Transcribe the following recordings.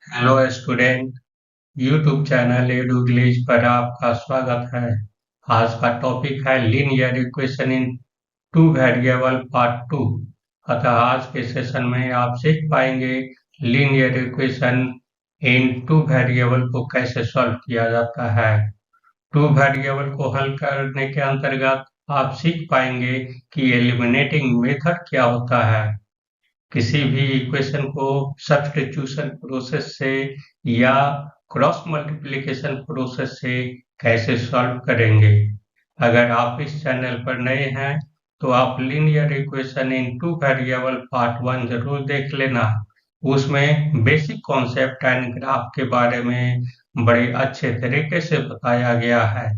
Hello student. YouTube channel एडुग्लिश पर आपका स्वागत है। आज का टॉपिक है linear equation in two variable part two. अतः आज के सेशन में आप सीख पाएंगे linear equation in two variable को कैसे सॉल्व किया जाता है। टू वेरिएबल को हल करने के अंतर्गत आप सीख पाएंगे कि एलिमिनेटिंग मेथड क्या होता है। किसी भी इक्वेशन को सब्स्टिट्यूशन प्रोसेस से या क्रॉस मल्टीप्लिकेशन प्रोसेस से कैसे सॉल्व करेंगे। अगर आप इस चैनल पर नए हैं तो आप linear equation in two variable part one जरूर देख लेना। उसमें बेसिक कॉन्सेप्ट एंड ग्राफ के बारे में बड़े अच्छे तरीके से बताया गया है।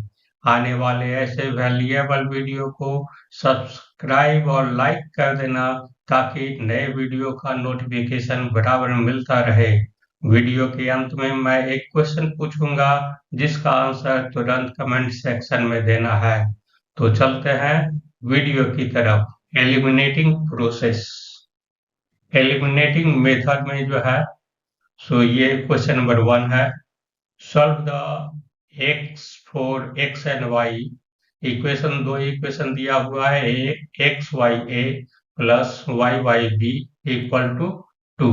आने वाले ऐसे वैल्यूएबल वीडियो को सब्सक्राइब और लाइक कर देना ताकि नए वीडियो का नोटिफिकेशन बराबर मिलता रहे। वीडियो के अंत में मैं एक क्वेश्चन पूछूंगा जिसका आंसर तुरंत कमेंट सेक्शन में देना है। तो चलते हैं वीडियो की तरफ। एलिमिनेटिंग प्रोसेस, एलिमिनेटिंग मेथड में जो है ये क्वेश्चन नंबर 1 है। Solve the x for x and y. Equation दिया हुआ है x y a plus y y b equal to 2।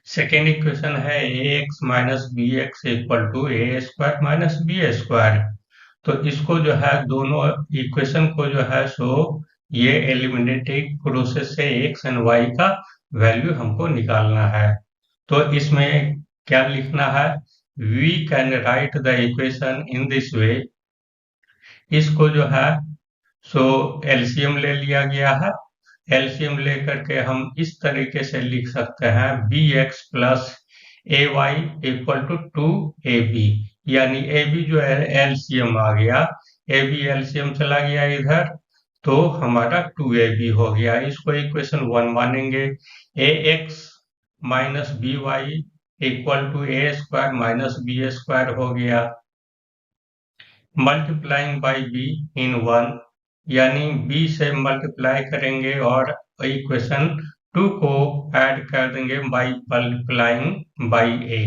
Second equation है ए x minus b x equal to a square minus B square. तो इसको जो है दोनों इक्वेशन को जो है ये एलिमिनेटिंग प्रोसेस से एक्स एंड वाई का वैल्यू हमको निकालना है। तो इसमें क्या लिखना है, we can write the equation in this way. इसको जो है एलसीएम ले लिया गया है। एलसीएम लेकर के हम इस तरीके से लिख सकते हैं b x plus A Y equal to 2ab, यानी ए बी जो है एलसीएम आ गया, ए बी एलसीएम चला गया इधर तो हमारा 2ab हो गया। इसको इक्वेशन 1 मानेंगे। A x minus b Y equal to a square minus B square हो गया। मल्टीप्लाइंग बाई बी इन 1, यानी b से मल्टीप्लाई करेंगे और इक्वेशन 2 को ऐड कर देंगे बाई मल्टीप्लाइंग बाई a,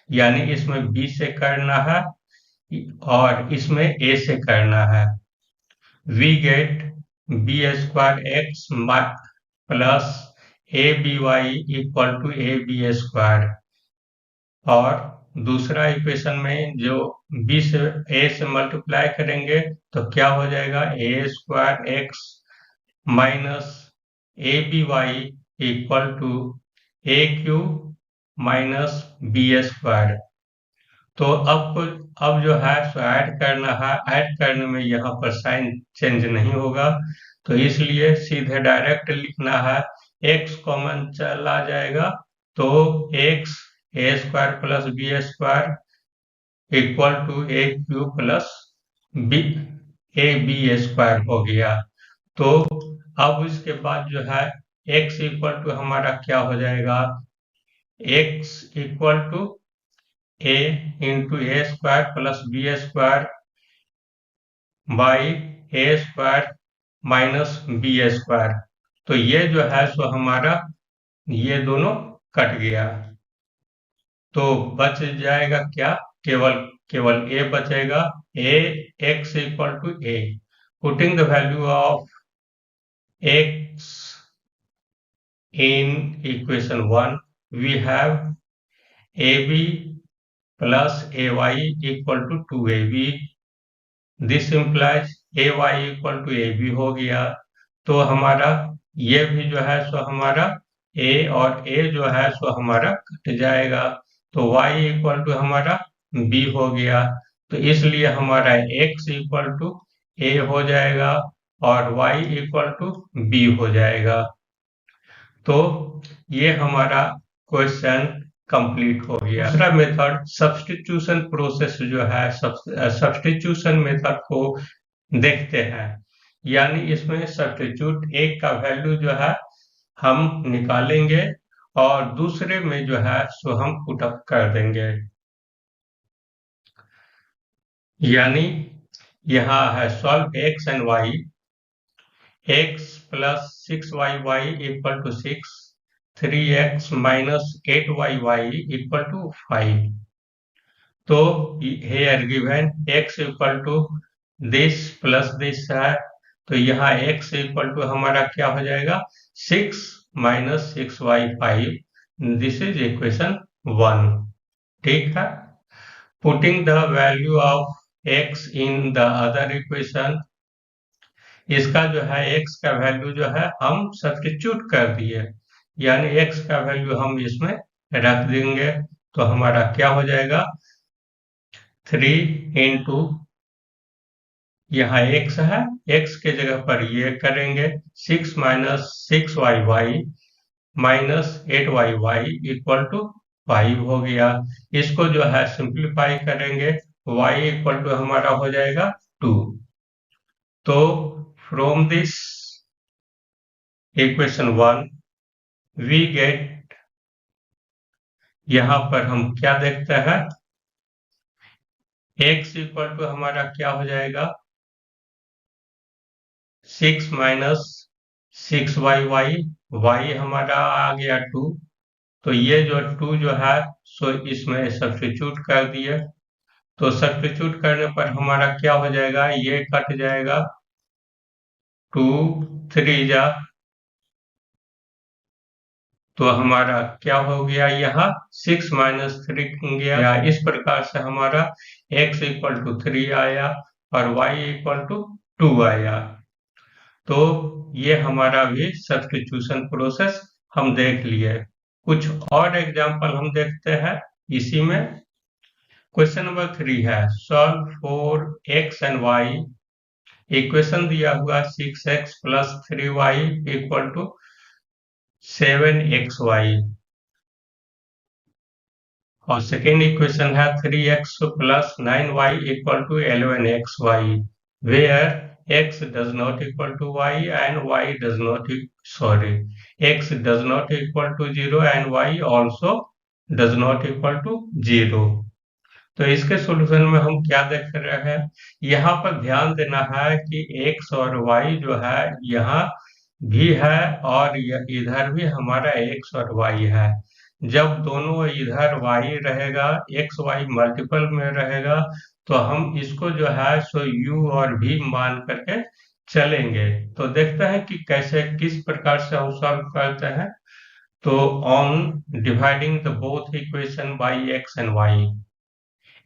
यानी इसमें b से करना है और इसमें a से करना है। We get b square x plus a B Y equal to a b square. और दूसरा इक्वेशन में जो b से a से मल्टीप्लाई करेंगे तो क्या हो जाएगा, A square X minus A B Y equal to A Q minus B square. तो अब जो है ऐड करना है। ऐड करने में यहाँ पर साइन चेंज नहीं होगा तो इसलिए सीधे डायरेक्ट लिखना है। x कॉमन चला जाएगा तो x a square plus b square equal to A q plus b a b square हो गया। तो अब इसके बाद जो है x इक्वल टू हमारा क्या हो जाएगा, x equal to a into a square plus b square by a square minus B square. तो ये जो है हमारा ये दोनों कट गया तो बच जाएगा क्या, केवल केवल a बचेगा। a x equal to a, putting the value of x in equation 1 we have ab plus ay equal to 2ab। This implies ay equal to ab हो गया। तो हमारा ये भी जो है हमारा a और a जो है हमारा कट जाएगा तो y इक्वल टू हमारा b हो गया। तो इसलिए हमारा x इक्वल टू a हो जाएगा और y इक्वल टू b हो जाएगा। तो ये हमारा क्वेश्चन कंप्लीट हो गया। दूसरा मेथड सब्स्टिट्यूशन प्रोसेस जो है, सब्स्टिट्यूशन मेथड को देखते हैं। यानी इसमें सब्स्टिट्यूट एक का वैल्यू जो है हम निकालेंगे और दूसरे में जो है हम पुटअप कर देंगे। यानी यहाँ है solve x and y. X plus 6yy equal to 6, 3x minus 8yy equal to 5. तो here given x equal to this plus this है, तो यहाँ x equal to हमारा क्या हो जाएगा 6 minus 6y5. This is equation 1. ठीक है. Putting the value of x in the other equation, इसका जो है x का वैल्यू जो है हम सब्स्टिट्यूट कर दिए, यानी x का वैल्यू हम इसमें रख देंगे, तो हमारा क्या हो जाएगा 3 इंटू यहाँ x है, x के जगह पर ये करेंगे 6 minus 6yy minus 8yy equal to 5 हो गया. इसको जो है सिंप्लीफाई करेंगे, y इक्वल टू हमारा हो जाएगा 2. तो from this equation 1 we get, यहां पर हम क्या देखते हैं x इक्वल टू हमारा क्या हो जाएगा 6 माइनस 6yy, y हमारा आ गया 2, तो ये जो 2 जो है सो इसमें सब्स्टिट्यूट कर दिए, तो सब्स्टिट्यूट करने पर हमारा क्या हो जाएगा, ये कट जाएगा 2 3 जा, तो हमारा क्या हो गया यहाँ 6 माइनस 3 गया. इस प्रकार से हमारा x इक्वल टू 3 आया और y इक्वल टू 2 आया. तो ये हमारा भी सब्स्टिट्यूशन प्रोसेस हम देख लिए. कुछ और एग्जांपल हम देखते हैं इसी में. क्वेश्चन नंबर 3 है, solve for x and y. Equation दिया हुआ 6x plus 3y equal to 7xy, और सेकेंड इक्वेशन है 3x plus 9y equal to 11xy, where x does not equal to y and y does not x does not equal to 0 and y also does not equal to 0. तो इसके solution में हम क्या देख रहे हैं, यहाँ पर ध्यान देना है कि x और y जो है यहाँ भी है और इधर भी हमारा x और y है. जब दोनों इधर y रहेगा, x y मल्टीपल में रहेगा, तो हम इसको जो है सो u और v मान करके चलेंगे. तो देखते हैं कि कैसे किस प्रकार से हम सॉल्व करते हैं. तो on dividing the both equation by x and y,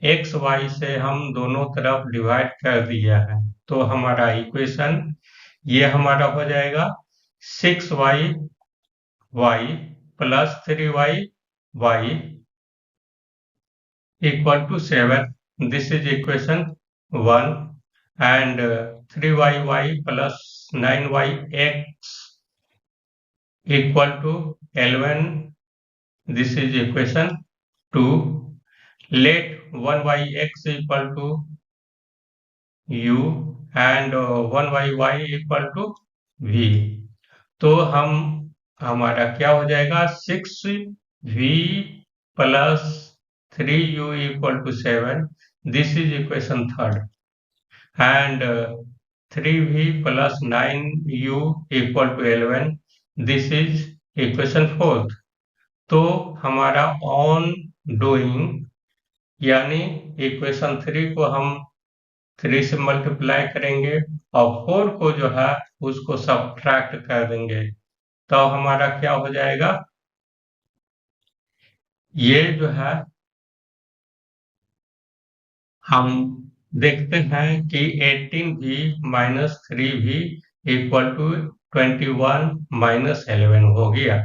x y से हम दोनों तरफ डिवाइड कर दिया है, तो हमारा इक्वेशन ये हमारा हो जाएगा 6y y plus 3y y equal to 7. This is equation 1. And 3y y plus 9y x equal to 11. This is equation 2. Let 1y x equal to u and 1y y equal to v. तो हमारा क्या हो जाएगा 6v plus 3u equal to 7. This is equation 3rd. And 3v plus 9u equal to 11. This is equation 4th. तो हमारा on doing, यानी equation 3 को हम 3 से मल्टीप्लाई करेंगे और 4 को जो है उसको सब्ट्रैक्ट कर देंगे, तो हमारा क्या हो जाएगा, ये जो है हम देखते हैं कि 18v minus 3v equal to 21 minus 11 हो गया.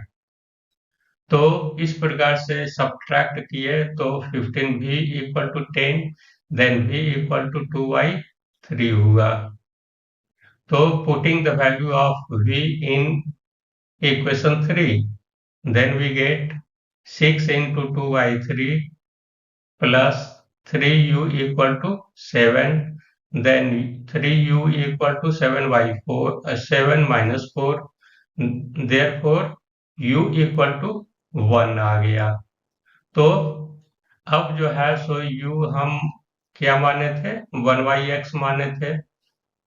तो इस प्रकार से सब्ट्रैक्ट किए तो 15v equal to 10, then v equal to 2y3 हुआ. तो putting the value of v in equation 3, then we get 6 into 2y3 plus 3u equal to 7, then 3u equal to 7y4 7 minus 4, therefore u equal to 1 आ गया. तो अब जो है सो u हम क्या माने थे 1yx माने थे,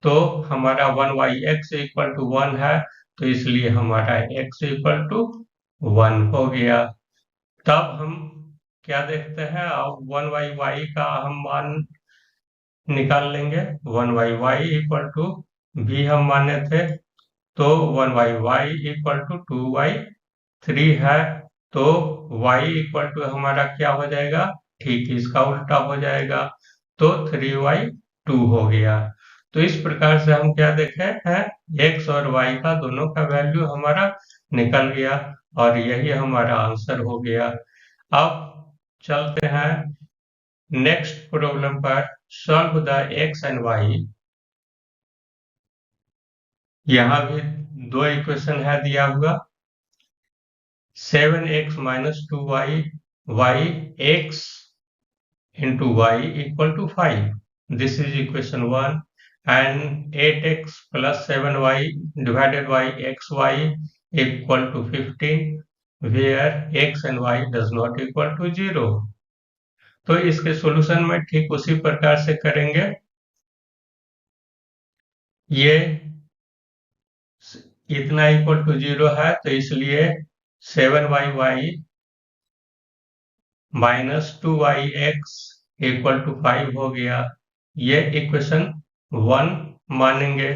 तो हमारा 1yx इक्वल टू 1 है, तो इसलिए हमारा x इक्वल टू 1 हो गया। तब हम क्या देखते हैं, अब 1/y का हम मान निकाल लेंगे। 1/y इक्वल टू भी हम माने थे, तो 1/y इक्वल टू 2/3 है। तो y इक्वल टू हमारा क्या हो जाएगा, ठीक इसका उल्टा हो जाएगा, तो 3/2 हो गया। तो इस प्रकार से हम क्या देखे हैं, x और y का दोनों का वैल्यू हमारा निकल गया और यही हमारा आंसर हो गया। अब चलते हैं नेक्स्ट प्रॉब्लम पर। Solve the x and y। यहाँ भी दो इक्वेशन है दिया हुआ। 7x minus 2y, x into y equal to 5. This is equation 1. And 8x plus 7y divided by xy equal to 15, where x and y does not equal to 0. तो इसके solution में ठीक उसी प्रकार से करेंगे। ये इतना इक्वल टू 0 है, तो इसलिए 7y minus 2y(x) equal to 5 हो गया। ये इक्वेशन 1 मानेंगे।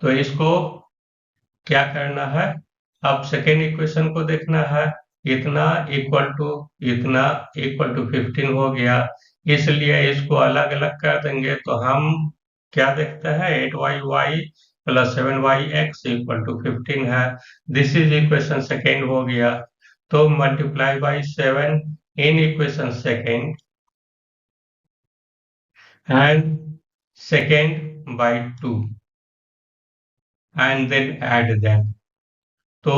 तो इसको क्या करना है, अब सेकेंड इक्वेशन को देखना है। इतना इक्वल टू 15 हो गया, इसलिए इसको अलग अलग कर देंगे। तो हम क्या देखते हैं, 8y plus 7y(x) equal to 15 है। दिस इज इक्वेशन सेकेंड हो गया। तो multiply by 7 in equation second and second by 2 and then add them। तो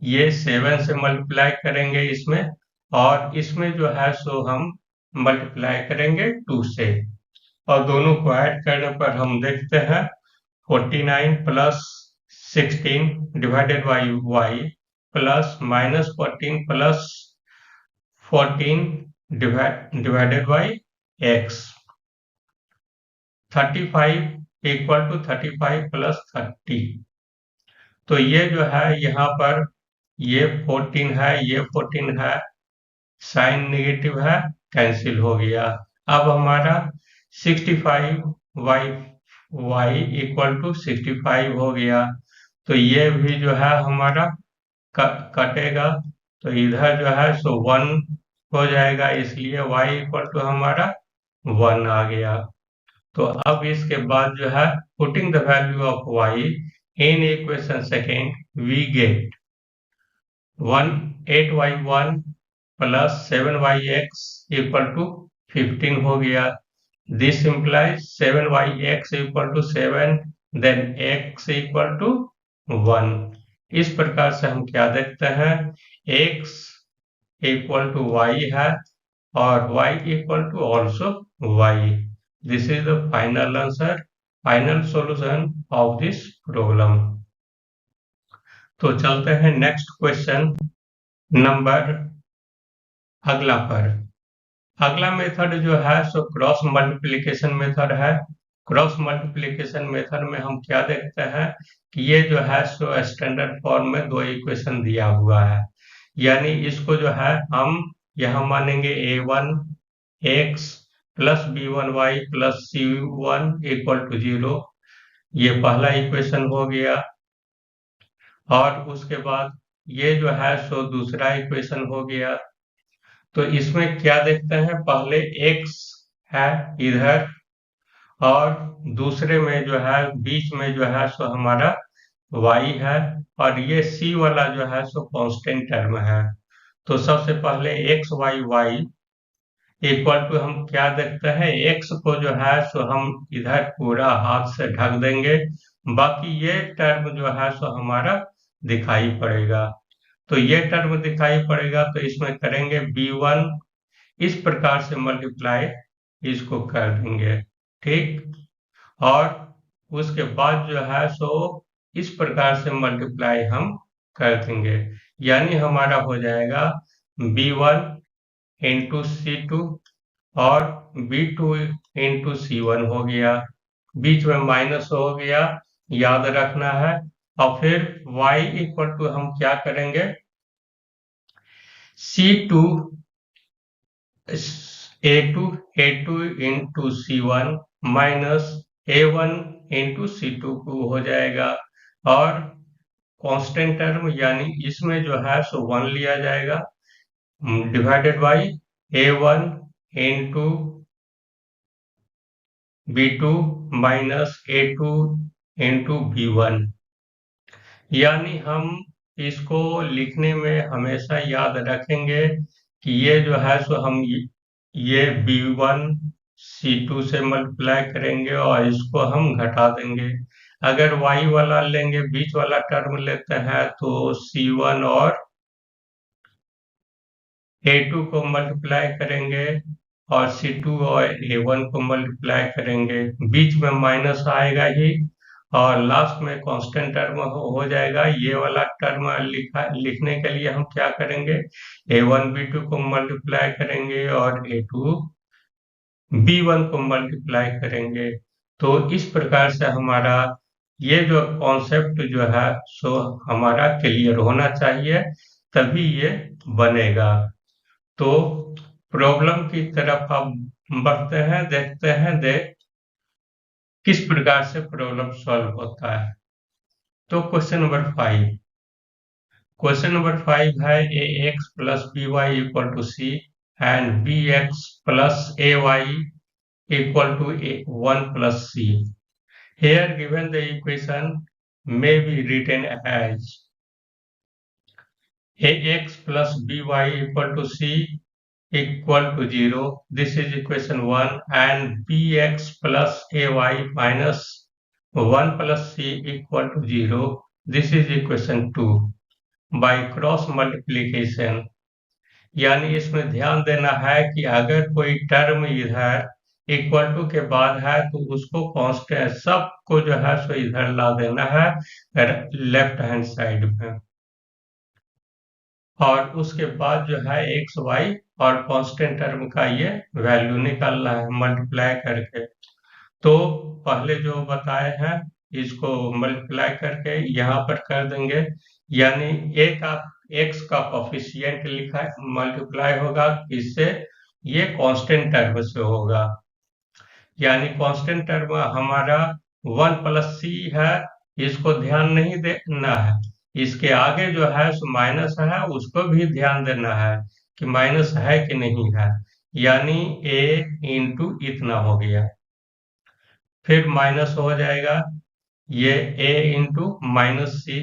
ये 7 से मल्टीप्लाई करेंगे इसमें, और इसमें जो है सो हम मल्टीप्लाई करेंगे 2 से, और दोनों को ऐड करने पर हम देखते हैं 49 plus 16 divided by y plus -14 plus 14 divided by x, 35 equal to 35 plus 30। तो ये जो है यहाँ पर ये 14 है, ये 14 है, साइन नेगेटिव है, कैंसिल हो गया। अब हमारा 65y इक्वल टू 65 हो गया। तो ये भी जो है हमारा कटेगा, तो इधर जो है सो 1 हो जाएगा, इसलिए y इक्वल टू हमारा 1 आ गया। तो अब इसके बाद जो है putting the value of y in equation second we get 8y1 plus 7y(x) equal to 15 हो गया। This implies 7y(x) equal to 7, then x equal to 1। इस प्रकार से हम क्या देखते हैं, x इक्वल टू y है और y equal to also y। This is the final answer, final solution of this problem। तो चलते हैं नेक्स्ट क्वेश्चन नंबर अगला पर। अगला मेथड जो है सो क्रॉस मल्टीप्लिकेशन मेथड है। क्रॉस मल्टीप्लिकेशन मेथड में हम क्या देखते हैं कि ये जो है सो स्टैंडर्ड फॉर्म में दो इक्वेशन दिया हुआ है, यानी इसको जो है हम यहाँ मानेंगे a1x plus b1y plus c1 equal to 0। ये पहला इक्वेशन हो गया, और उसके बाद ये जो है सो दूसरा इक्वेशन हो गया। तो इसमें क्या देखते हैं, पहले x है इधर, और दूसरे में जो है बीच में जो है सो हमारा y है, और ये c वाला जो है सो कांस्टेंट टर्म है। तो सबसे पहले y इक्वल टू हम क्या देखते हैं, x को जो है सो हम इधर पूरा हाथ से ढक देंगे, बाकी ये टर्म जो है सो हमारा दिखाई पड़ेगा। तो ये टर्म दिखाई पड़ेगा, तो इसमें करेंगे b1, इस प्रकार से मल्टीप्लाई इसको कर देंगे, ठीक। और उसके बाद जो है सो इस प्रकार से मल्टीप्लाई हम कर देंगे, यानी हमारा हो जाएगा b1 इंटू c2 और b2 इंटू c1 हो गया। बीच में माइनस हो गया, याद रखना है और फिर y इक्वल टू हम क्या करेंगे, C2 A2 into C1 minus A1 into C2 को हो जाएगा, और कांस्टेंट टर्म यानी इसमें जो है सो 1 लिया जाएगा, divided by A1 into B2 minus A2 into B1। यानी हम इसको लिखने में हमेशा याद रखेंगे कि ये जो है सो हम ये B1 C2 से मल्टीप्लाई करेंगे और इसको हम घटा देंगे। अगर y वाला लेंगे, बीच वाला टर्म लेते हैं, तो C1 और A2 को मल्टीप्लाई करेंगे और C2 और A1 को मल्टीप्लाई करेंगे, बीच में माइनस आएगा ही, और लास्ट में कांस्टेंट टर्म हो जाएगा। ये वाला टर्म लिखने के लिए हम क्या करेंगे, A1 B2 को मल्टीप्लाई करेंगे और A2 B1 को मल्टीप्लाई करेंगे। तो इस प्रकार से हमारा ये जो कॉन्सेप्ट जो है सो हमारा क्लियर होना चाहिए, तभी ये बनेगा। तो प्रॉब्लम की तरफ हम बढ़ते हैं, देखते हैं किस प्रकार से प्रॉब्लम सॉल्व होता है। तो क्वेश्चन नंबर 5, क्वेश्चन नंबर 5 है ए X plus B Y equal to C and B x plus A Y equal to 1 plus C. Here given the equation may be written as ax plus by equal to c equal to 0. This is equation 1, and bx plus ay minus 1 plus c equal to 0. This is equation 2. By cross multiplication, यानी इसमें ध्यान देना है कि अगर कोई term इधर equal to के बाद है तो उसको कांस्टेंट सबको जो है सो इधर ला देना है लेफ्ट हैंड साइड में, और उसके बाद जो है एक्स वाई और कांस्टेंट टर्म का ये वैल्यू निकालना है मल्टीप्लाई करके। तो पहले जो बताए हैं इसको मल्टीप्लाई करके यहाँ पर कर देंगे, यानी एक आप एक्स का कोफिशिएंट लिखा मल्टीप्लाई होगा, इससे ये कांस्टेंट टर्म से होगा, यानी कांस्टेंट टर्म हमारा 1 प्लस सी है, इसको ध्यान नहीं देना है। इसके आगे जो है सो माइनस है, उसको भी ध्यान देना है कि माइनस है कि नहीं है, यानी a इंटू इतना हो गया, फिर माइनस हो जाएगा ये a into minus C,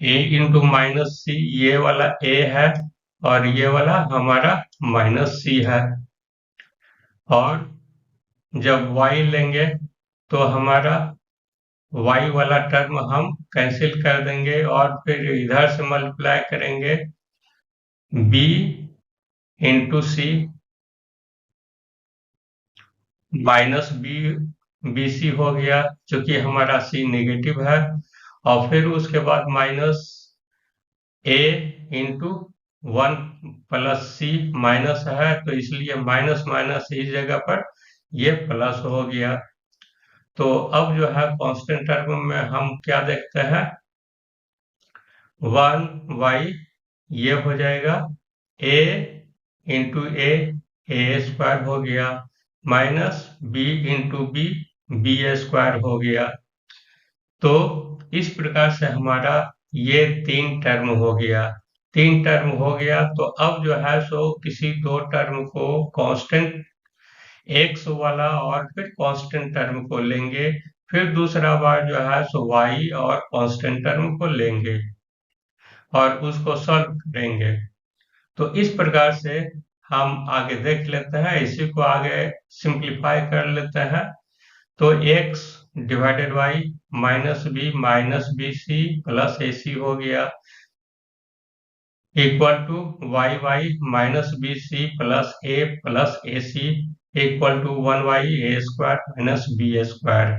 a into minus C, ये वाला a है और ये वाला हमारा माइनस सी है, और जब y लेंगे तो हमारा y वाला टर्म हम कैंसिल कर देंगे और फिर इधर से मल्टीप्लाई करेंगे b इंटू सी माइनस बी सी हो गया, क्योंकि हमारा c नेगेटिव है, और फिर उसके बाद minus a into 1 plus c, minus है तो इसलिए माइनस माइनस इस जगह पर ये प्लस हो गया। तो अब जो है कांस्टेंट टर्म में हम क्या देखते हैं, 1 y ये हो जाएगा a इंटू ए स्क्वायर हो गया, minus b into b square हो गया। तो इस प्रकार से हमारा ये 3 टर्म हो गया, 3 टर्म हो गया। तो अब जो है सो किसी 2 टर्म को कांस्टेंट एक्स वाला और फिर कांस्टेंट टर्म को लेंगे, फिर दूसरा बार जो है सो y और कांस्टेंट टर्म को लेंगे और उसको सॉल्व करेंगे। तो इस प्रकार से हम आगे देख लेते हैं, इसी को आगे सिंप्लीफाई कर लेते हैं। तो x divided by minus B C plus A C हो गया, equal to Y minus B C plus A C equal to 1y A square minus B square.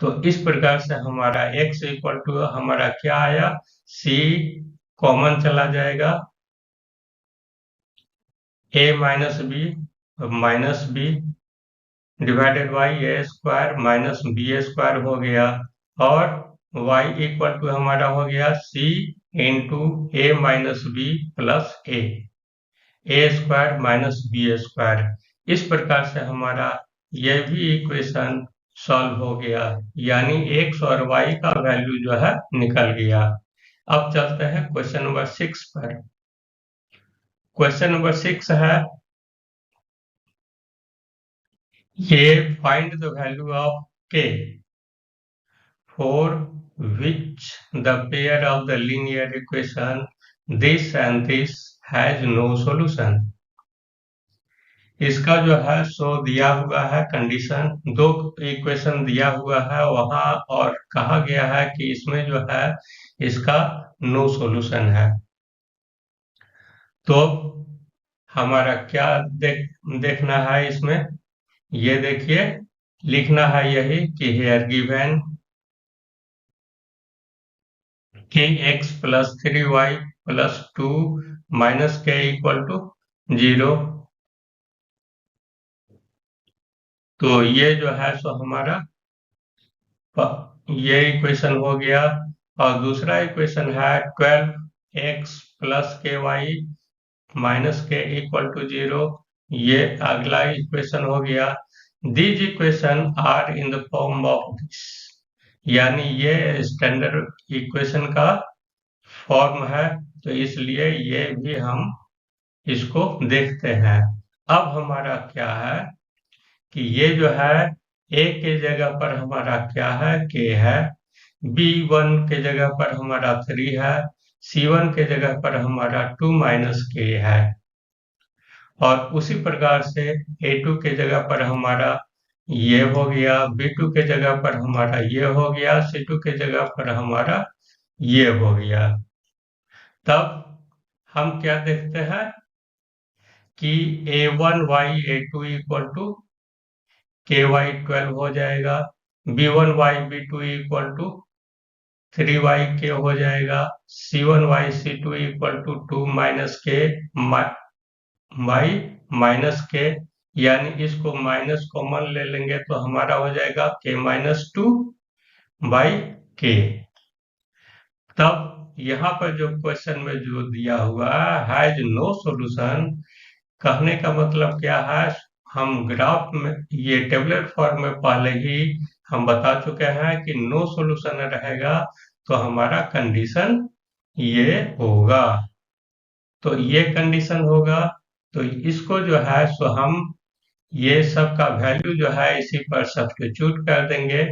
तो इस प्रकार से हमारा x इक्वल टू हमारा क्या आया, c कॉमन चला जाएगा, a minus b divided by a square minus B square हो गया, और y इक्वल टू हमारा हो गया c इंटू ए माइनस बी प्लस ए स्क्वायर माइनस बी स्क्वायर। इस प्रकार से हमारा यह भी इक्वेशन सॉल्व हो गया, यानी x और y का वैल्यू जो है निकल गया। अब चलते हैं क्वेश्चन नंबर 6 पर। क्वेश्चन नंबर 6 है, ये find the value of k for which the pair of the linear equation this and this has no solution। इसका जो है सो दिया हुआ है कंडीशन, दो इक्वेशन दिया हुआ है वहां और कहा गया है कि इसमें जो है इसका नो सॉल्यूशन है। तो हमारा क्या देखना है इसमें, ये देखिए लिखना है यही कि here given kx plus 3y plus 2 minus k equal to 0। तो ये जो है सो हमारा ये इक्वेशन हो गया। और दूसरा इक्वेशन है 12x plus k y minus k equal to 0। ये अगला इक्वेशन हो गया। These equation are in the form of this, यानी ये स्टैंडर्ड इक्वेशन का फॉर्म है, तो इसलिए ये भी हम इसको देखते हैं। अब हमारा क्या है कि ये जो है a के जगह पर हमारा क्या है k है, b1 के जगह पर हमारा 3 है, c1 के जगह पर हमारा 2 माइनस k है। और उसी प्रकार से a2 के जगह पर हमारा ये हो गया, b2 के जगह पर हमारा ये हो गया, c2 के जगह पर हमारा ये हो गया। तब हम क्या देखते हैं कि a1y a2 equal to ky12 हो जाएगा, b1y b2 equal to 3yk हो जाएगा, c1y c2 equal to 2 minus k y minus k, यानी इसको माइनस कॉमन ले लेंगे तो हमारा हो जाएगा k माइनस 2 बाई k। तब यहाँ पर जो क्वेश्चन में जो दिया हुआ हैज नो सॉल्यूशन, कहने का मतलब क्या है, हम ग्राफ में ये टेबुलर फॉर्म में पहले ही हम बता चुके हैं कि नो सॉल्यूशन रहेगा तो हमारा कंडीशन ये होगा। तो ये कंडीशन होगा, तो इसको जो है सो हम ये सब का वैल्यू जो है इसी पर सब्स्टिट्यूट कर देंगे।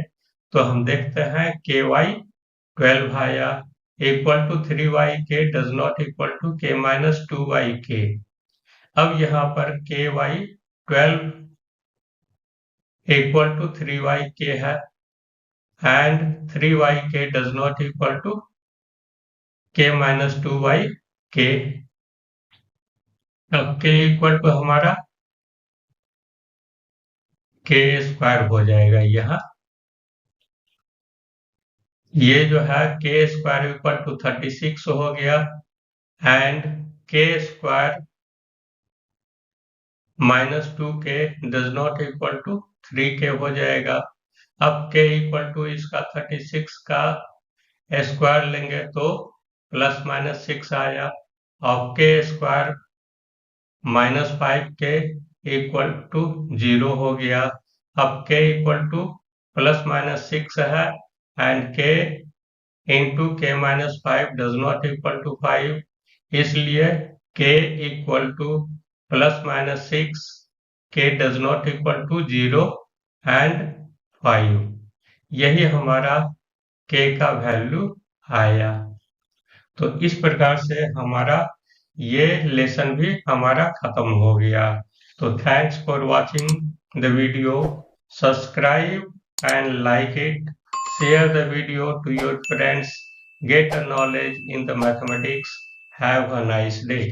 तो हम देखते हैं ky12 आया equal to 3yk does not equal to k minus 2yk। अब यहाँ पर ky12 इक्वल टू 3yk है and 3yk does not equal to k minus 2yk। अब k इक्वल टू हमारा k स्क्वायर हो जाएगा। यहाँ ये जो है k स्क्वायर इक्वल टू 36 हो गया and k square minus 2k does not equal to 3k हो जाएगा। अब k इक्वल टू इसका 36 का स्क्वायर लेंगे तो प्लस माइनस 6 आया। अब k square minus 5k equal to 0 हो गया। अब k equal to plus minus 6 है and k into k minus 5 does not equal to 5, इसलिए k equal to plus minus 6 k does not equal to 0 and 5। यही हमारा k का value आया। तो इस प्रकार से हमारा ये लेसन भी हमारा खत्म हो गया। तो thanks for watching the video, subscribe and like it, share the video to your friends, get a knowledge in the mathematics. Have a nice day.